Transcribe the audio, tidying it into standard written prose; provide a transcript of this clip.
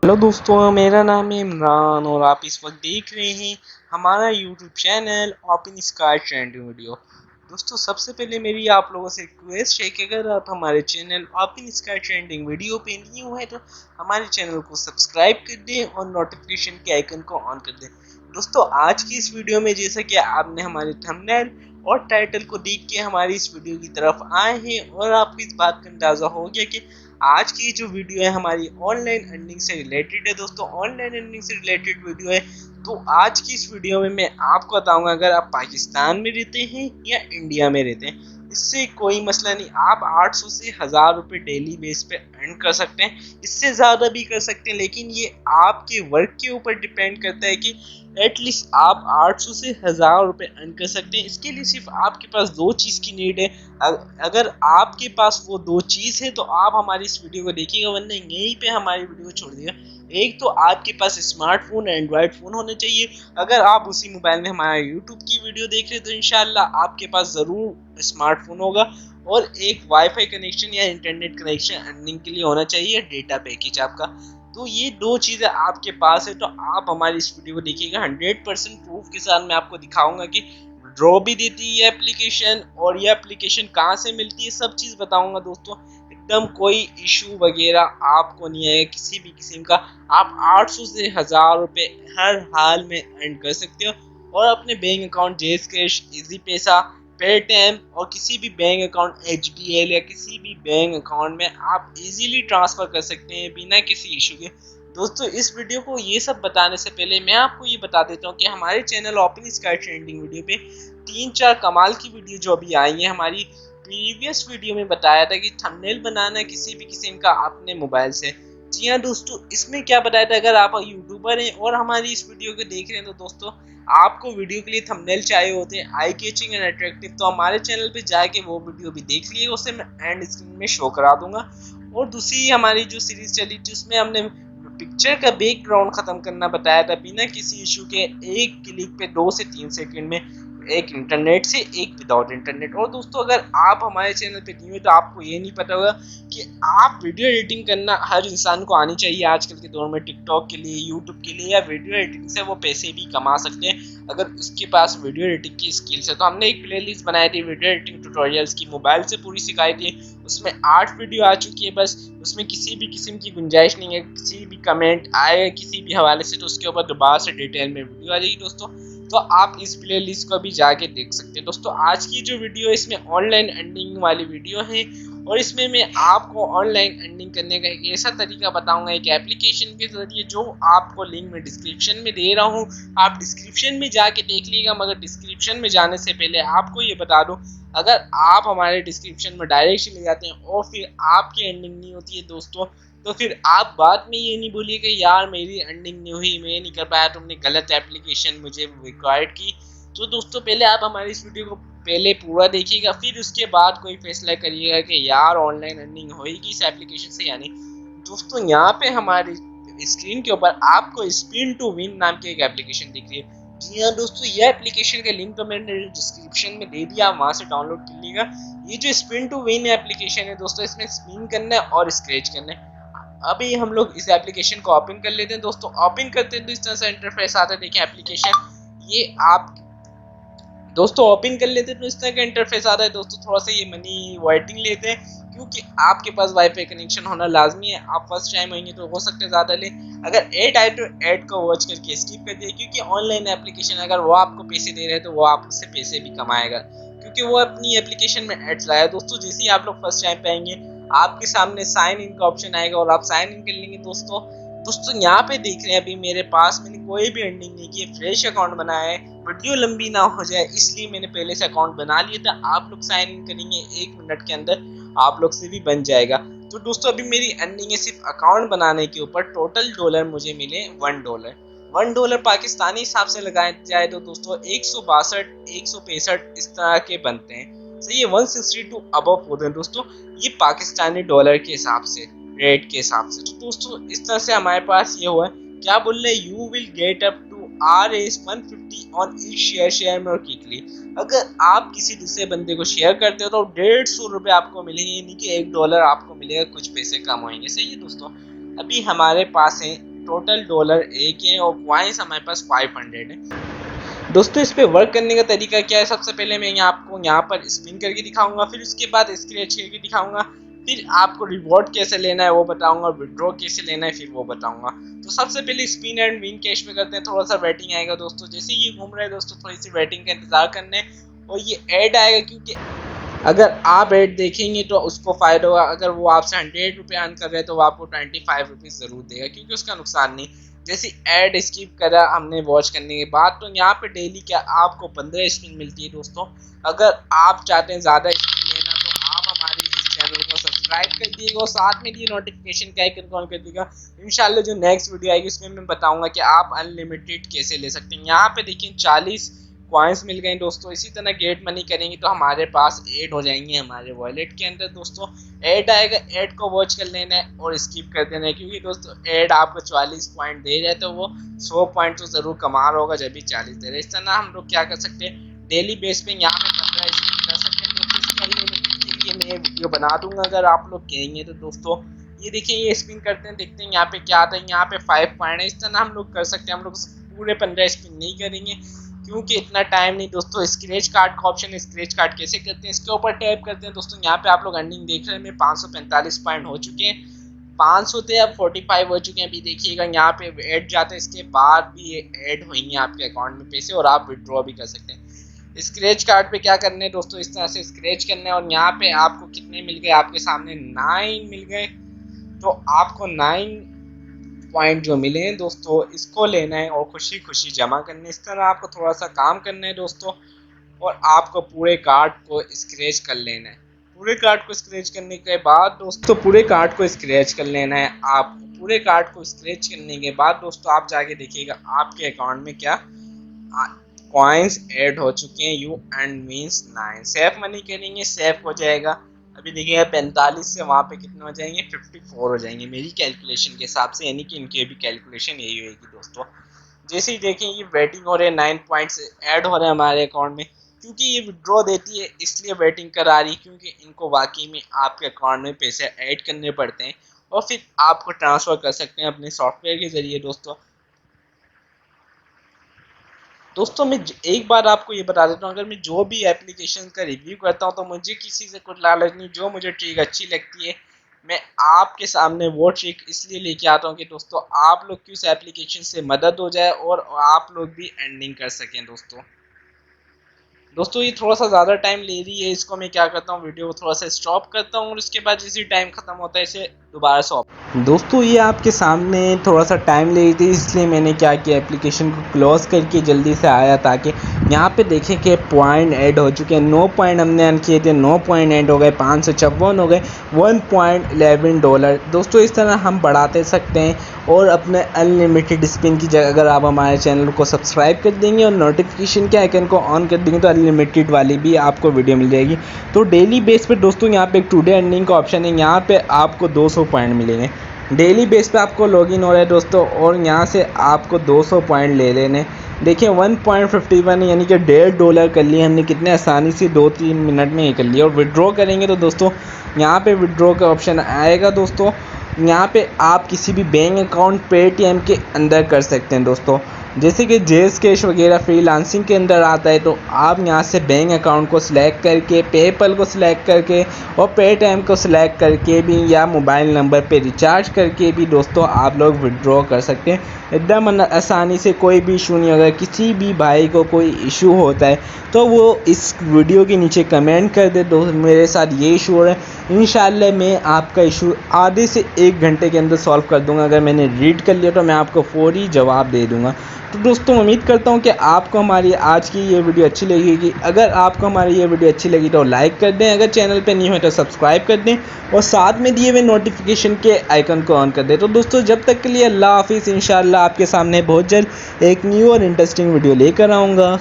Hello दोस्तों, मेरा नाम है इमरान और आप इस वक्त देख रहे हैं हमारा YouTube channel open sky trending video. दोस्तों, सबसे पहले मेरी आप लोगों से रिक्वेस्ट है कि अगर आप हमारे channel open sky trending video पे न्यू है तो हमारे चैनल को सब्सक्राइब कर दें और नोटिफिकेशन के आइकन को ऑन कर दें। दोस्तों, आज की इस वीडियो में जैसा कि आपने हमारे थंबनेल और टाइटल को देख के हमारी इस वीडियो की तरफ आए हैं और आपको इस बात का अंदाजा हो गया कि आज की जो वीडियो है हमारी ऑनलाइन अर्निंग से रिलेटेड है। दोस्तों, ऑनलाइन अर्निंग से रिलेटेड वीडियो है। तो आज की इस वीडियो में मैं आपको बताऊंगा, अगर आप पाकिस्तान में रहते हैं या इंडिया में रहते हैं, इससे कोई मसला नहीं। आप 800 से 1000 रुपये डेली बेस पे अर्न कर सकते हैं, इससे ज़्यादा भी कर सकते हैं, लेकिन ये आपके वर्क के ऊपर डिपेंड करता है कि एटलीस्ट आप 800 से 1000 रुपये अर्न कर सकते हैं। इसके लिए सिर्फ आपके पास दो चीज़ की नीड है। अगर आपके पास वो दो चीज़ है तो आप हमारी इस वीडियो को देखिएगा, वरना यहीं पे हमारी वीडियो को छोड़ दिएगा। एक तो आपके पास स्मार्टफोन एंड्रॉयड फ़ोन होना चाहिए। अगर आप उसी मोबाइल में हमारा यूट्यूब की वीडियो देख रहे हैं तो इंशाल्लाह आपके पास ज़रूर स्मार्टफोन होगा और एक वाईफाई कनेक्शन या इंटरनेट कनेक्शन अर्निंग के लिए होना चाहिए, डेटा पैकेज आपका। तो ये दो चीज़ें आपके पास है तो आप हमारी इस वीडियो को देखिएगा। 100% प्रूफ के साथ मैं आपको दिखाऊंगा कि ड्रॉ भी देती है एप्लीकेशन और ये एप्लीकेशन कहाँ से मिलती है, सब चीज़ बताऊंगा। दोस्तों, एकदम कोई इशू वगैरह आपको नहीं है किसी भी किस्म का। आप 800 से 1000 रुपये हर हाल में अर्न कर सकते हो और अपने बैंक अकाउंट जेस कैश, इजी पैसा, पेटीएम और किसी भी बैंक अकाउंट एचडीएल या किसी भी बैंक अकाउंट में आप इजीली ट्रांसफ़र कर सकते हैं बिना किसी इशू के। दोस्तों, इस वीडियो को ये सब बताने से पहले मैं आपको ये बता देता हूँ कि हमारे channel open sky trending video पे 3-4 कमाल की वीडियो जो अभी आई है। हमारी प्रीवियस वीडियो में बताया था कि थंबनेल बनाना किसी भी किस्म का अपने मोबाइल से। जी हाँ दोस्तों, इसमें क्या बताया था, अगर आप यूट्यूबर हैं और हमारी इस वीडियो को देख रहे हैं तो दोस्तों आपको वीडियो के लिए थंबनेल चाहिए होते हैं आई कैचिंग एंड अट्रैक्टिव, तो हमारे चैनल पे जाके वो वीडियो भी देख लिए, उसे मैं एंड स्क्रीन में शो करा दूंगा। और दूसरी हमारी जो सीरीज चली थी उसमें हमने पिक्चर का बैकग्राउंड खत्म करना बताया था बिना किसी इशू के, एक क्लिक पे 2 से 3 सेकंड में, एक इंटरनेट से एक विदाउट इंटरनेट। और दोस्तों, अगर आप हमारे चैनल पे न्यू है तो आपको ये नहीं पता होगा कि आप वीडियो एडिटिंग करना हर इंसान को आनी चाहिए आजकल के दौर में। टिकटॉक के लिए, यूट्यूब के लिए या वीडियो एडिटिंग से वो पैसे भी कमा सकते हैं अगर उसके पास वीडियो एडिटिंग की स्किल्स है। तो हमने एक प्लेलिस्ट बनाई थी वीडियो एडिटिंग ट्यूटोरियल्स की, मोबाइल से पूरी सिखाई थी। उसमें 8 वीडियो आ चुकी है, बस उसमें किसी भी किस्म की गुंजाइश नहीं है, किसी भी कमेंट आए किसी भी हवाले से तो उसके ऊपर दोबारा से डिटेल में वीडियो आ जाएगी दोस्तों। तो आप इस प्लेलिस्ट को भी जाके देख सकते हैं। दोस्तों, आज की जो वीडियो है इसमें ऑनलाइन अर्निंग वाली वीडियो है और इसमें मैं आपको ऑनलाइन अर्निंग करने का एक ऐसा तरीका बताऊंगा, एक एप्लीकेशन के जरिए, जो आपको लिंक में डिस्क्रिप्शन में दे रहा हूँ। आप डिस्क्रिप्शन में जाके देख लीजिएगा, मगर डिस्क्रिप्शन में जाने से पहले आपको ये बता दूँ, अगर आप हमारे डिस्क्रिप्शन में डायरेक्ट चले जाते हैं और फिर आपकी अर्निंग नहीं होती है दोस्तों, तो फिर आप बाद में ये नहीं बोलिए कि यार मेरी अर्निंग नहीं हुई, मैं नहीं कर पाया, तुमने गलत एप्लीकेशन मुझे रिक्वायर्ड की। तो दोस्तों, पहले आप हमारी इस वीडियो को पहले पूरा देखिएगा, फिर उसके बाद कोई फैसला करिएगा कि यार ऑनलाइन अर्निंग होगी इस एप्लीकेशन से या नहीं। दोस्तों, यहाँ पे हमारी स्क्रीन के ऊपर आपको स्पिन टू विन नाम की एक एप्लीकेशन दिख रही है। जी हाँ दोस्तों, ये एप्लीकेशन का लिंक तो मैंने डिस्क्रिप्शन में दे दिया, आप वहाँ से डाउनलोड कर लीजिएगा। ये जो स्पिन टू विन एप्लीकेशन है दोस्तों, इसमें स्पिन करना है और स्क्रैच करना है। अभी हम लोग इस एप्लीकेशन को ओपन कर लेते हैं। दोस्तों, ओपन करते हैं तो इस तरह से इंटरफेस आता है। देखिए एप्लीकेशन ये आप दोस्तों ओपन कर लेते हैं तो इस तरह का इंटरफेस आता है। दोस्तों, थोड़ा सा ये मनी वेटिंग लेते हैं क्योंकि आपके पास वाईफाई कनेक्शन होना लाजमी है। आप फर्स्ट टाइम आएंगे तो हो सकता है ज़्यादा ले। अगर ऐड आए तो ऐड को वॉच करके स्किप कर दिए, क्योंकि ऑनलाइन एप्लीकेशन अगर वो आपको पैसे दे रहे हैं तो वो आपसे पैसे भी कमाएगा, क्योंकि वो अपनी एप्लीकेशन में एड्स लाया। दोस्तों, जैसे ही आप लोग फर्स्ट टाइम पे आएंगे आपके सामने साइन इन का ऑप्शन आएगा और आप साइन इन कर लेंगे। दोस्तों यहाँ पे देख रहे हैं अभी मेरे पास मैंने कोई भी अर्निंग नहीं की है, फ्रेश अकाउंट बनाया है। वीडियो लंबी ना हो जाए इसलिए मैंने पहले से अकाउंट बना लिया था। आप लोग साइन इन करेंगे 1 मिनट के अंदर आप लोग से भी बन जाएगा। तो दोस्तों, अभी मेरी अर्निंग है सिर्फ अकाउंट बनाने के ऊपर। टोटल डॉलर मुझे मिले $1। $1 पाकिस्तानी हिसाब से लगाया जाए तो दोस्तों 162 165 इस तरह के बनते हैं। सही है, 162 अबव होते हैं दोस्तों, ये पाकिस्तानी डॉलर के हिसाब से, रेट के हिसाब से। तो दोस्तों, इस तरह से हमारे पास ये हुआ है। क्या बोल रहे, you will get up to RS150 on each share में और क्विकली। अगर आप किसी दूसरे बंदे को शेयर करते हो तो 150 रुपये आपको मिलेंगे, यानी कि $1 आपको मिलेगा, कुछ पैसे कम होंगे। सही है दोस्तों, अभी हमारे पास है टोटल डॉलर 1 है और कॉइन्स हमारे पास 500 है। दोस्तों इस पे वर्क करने का तरीका क्या है, सबसे पहले मैं आपको यहाँ पर स्पिन करके दिखाऊंगा, फिर उसके बाद स्क्रैच करके दिखाऊंगा, फिर आपको रिवॉर्ड कैसे लेना है वो बताऊंगा, विड्रॉ कैसे लेना है फिर वो बताऊंगा। तो सबसे पहले स्पिन एंड विन कैश पे करते हैं, थोड़ा सा वेटिंग आएगा दोस्तों। जैसे ये घूम रहा है दोस्तों, थोड़ी सी वेटिंग का इंतजार करने और ये ऐड आएगा, क्योंकि अगर आप ऐड देखेंगे तो उसको फायदा होगा। अगर वो आपसे 100 रुपये अर्न कर रहे हैं तो वो आपको 25 रुपीज़ ज़रूर देगा, क्योंकि उसका नुकसान नहीं। जैसे ऐड स्किप करा हमने वॉच करने के बाद, तो यहाँ पे डेली क्या आपको 15 स्पिन मिलती है दोस्तों। अगर आप चाहते हैं ज़्यादा स्पिन लेना तो आप हमारे इस चैनल को सब्सक्राइब कर दिएगा और साथ में ये नोटिफिकेशन का आइकन ऑन कर दिएगा। इंशाल्लाह जो नेक्स्ट वीडियो आएगी उसमें मैं बताऊंगा कि आप अनलिमिटेड कैसे ले सकते हैं। यहाँ पे देखिए 40 कॉइन्स मिल गए दोस्तों। इसी तरह गेट मनी करेंगे तो हमारे पास ऐड हो जाएंगे हमारे वॉलेट के अंदर दोस्तों। ऐड आएगा, ऐड को वॉच कर लेना है और स्किप कर देना है, क्योंकि दोस्तों ऐड आपको 40 पॉइंट दे रहे हैं तो वो 100 पॉइंट तो ज़रूर कमा रहा होगा जब भी 40 दे रहे हैं। इस तरह हम लोग क्या कर सकते हैं, डेली बेस पे यहाँ पे 15 स्पिन कर सकते हैं दोस्तों। इसके लिए मैं वीडियो बना दूंगा अगर आप लोग कहेंगे तो दोस्तों। ये देखिए ये स्पिन करते हैं, देखते हैं यहाँ पे क्या आता है। यहाँ पे 5 पॉइंट है। इस तरह हम लोग कर सकते हैं। हम लोग पूरे 15 स्पिन नहीं करेंगे क्योंकि इतना टाइम नहीं दोस्तों। स्क्रैच कार्ड का ऑप्शन, स्क्रैच कार्ड कैसे करते हैं इसके ऊपर टैप करते हैं दोस्तों। यहाँ पे आप लोग अर्निंग देख रहे हैं, मेरे 545 पॉइंट हो चुके हैं। 500 थे अब 45 हो चुके हैं। अभी देखिएगा यहाँ पे ऐड जाते हैं, इसके बाद भी ये ऐड होंगे आपके अकाउंट में पैसे और आप विड्रॉ भी कर सकते हैं। स्क्रैच कार्ड पे क्या करना है दोस्तों, इस तरह से स्क्रैच करना है और यहाँ पे आपको कितने मिल गए, आपके सामने 9 मिल गए। तो आपको 9 पॉइंट जो मिले हैं दोस्तों इसको लेना है और खुशी खुशी जमा करना है। इस तरह आपको थोड़ा सा काम करना है दोस्तों और आपको पूरे कार्ड को स्क्रैच कर लेना है। पूरे कार्ड को स्क्रैच करने के बाद दोस्तों, पूरे कार्ड को स्क्रैच कर लेना है। आप पूरे कार्ड को स्क्रैच करने के बाद दोस्तों आप जाके देखिएगा आपके अकाउंट में क्या कॉइन्स ऐड हो चुके हैं। You and means 9 safe money करेंगे, सेफ हो जाएगा। अभी देखिएगा 45 से वहाँ पे कितने हो जाएंगे, 54 हो जाएंगे मेरी कैलकुलेशन के हिसाब से, यानी कि इनकी भी कैलकुलेशन यही होगी दोस्तों। जैसे ही देखें ये वेटिंग हो रहे हैं, 9 पॉइंट्स ऐड हो रहे हैं हमारे अकाउंट में, क्योंकि ये विड्रॉ देती है इसलिए वेटिंग करा रही, क्योंकि इनको वाकई में आपके अकाउंट में पैसे ऐड करने पड़ते हैं और फिर आपको ट्रांसफ़र कर सकते हैं अपने सॉफ्टवेयर के ज़रिए दोस्तों मैं एक बार आपको ये बता देता हूँ, अगर मैं जो भी एप्लीकेशन का रिव्यू करता हूँ तो मुझे किसी से कुछ लालच नहीं। जो मुझे ट्रिक अच्छी लगती है मैं आपके सामने वो ट्रिक इसलिए लेके आता हूँ कि दोस्तों आप लोग की उस एप्लीकेशन से मदद हो जाए और आप लोग भी अर्निंग कर सकें दोस्तों ये थोड़ा सा ज़्यादा टाइम ले रही है। इसको मैं क्या करता हूँ, वीडियो को थोड़ा सा स्टॉप करता हूँ और उसके बाद जैसे टाइम ख़त्म होता है इसे दोबारा से दोस्तों ये आपके सामने थोड़ा सा टाइम ले रही थी, इसलिए मैंने क्या किया, एप्लीकेशन को क्लोज करके जल्दी से आया ताकि यहाँ पे देखें कि पॉइंट ऐड हो चुके हैं। 9 पॉइंट हमने अर्न किए थे, 9 पॉइंट ऐड हो गए, 556 हो गए, $1.11 दोस्तों। इस तरह हम बढ़ाते सकते हैं और अपने अनलिमिटेड स्पिन की जगह अगर आप हमारे चैनल को सब्सक्राइब कर देंगे और नोटिफिकेशन के आइकन को ऑन कर देंगे तो अनलिमिटेड वाली भी आपको वीडियो मिल जाएगी। तो डेली बेस पे दोस्तों यहाँ पे एक टुडे अर्निंग का ऑप्शन है, यहाँ पे आपको 200 पॉइंट मिलेंगे। डेली बेस पे आपको लॉगिन हो रहा है दोस्तों और यहाँ से आपको 200 पॉइंट ले लेने। देखिए 1.51 यानी कि $1.5 कर लिए हमने, कितने आसानी से 2-3 मिनट में ही कर लिया। और विड्रॉ करेंगे तो दोस्तों यहाँ पे विड्रॉ का ऑप्शन आएगा दोस्तों। यहाँ पे आप किसी भी बैंक अकाउंट पेटीएम के अंदर कर सकते हैं दोस्तों। जैसे कि जेस कैश वगैरह फ्रीलांसिंग के अंदर आता है तो आप यहाँ से बैंक अकाउंट को सिलेक्ट करके, पेपल को सिलेक्ट करके और पेटीएम को सिलेक्ट करके भी या मोबाइल नंबर पे रिचार्ज करके भी दोस्तों आप लोग विड्रॉ कर सकते हैं एकदम आसानी से। कोई भी इशू नहीं होगा। किसी भी भाई को कोई इशू होता है तो वो इस वीडियो के नीचे कमेंट कर दे, दोस्त मेरे साथ ये इशू हो रहा है, इंशाल्लाह मैं आपका इशू आधे से 1 घंटे के अंदर सॉल्व कर दूंगा। अगर मैंने रीड कर लिया तो मैं आपको फौरी जवाब दे दूंगा। तो दोस्तों उम्मीद करता हूं कि आपको हमारी आज की ये वीडियो अच्छी लगेगी। अगर आपको हमारी ये वीडियो अच्छी लगी तो लाइक कर दें, अगर चैनल पे नहीं हो तो सब्सक्राइब कर दें और साथ में दिए हुए नोटिफिकेशन के आइकन को ऑन कर दें। तो दोस्तों जब तक के लिए अल्लाह हाफिज़। इंशाल्लाह आपके सामने बहुत जल्द एक न्यू और इंटरेस्टिंग वीडियो लेकर आऊँगा।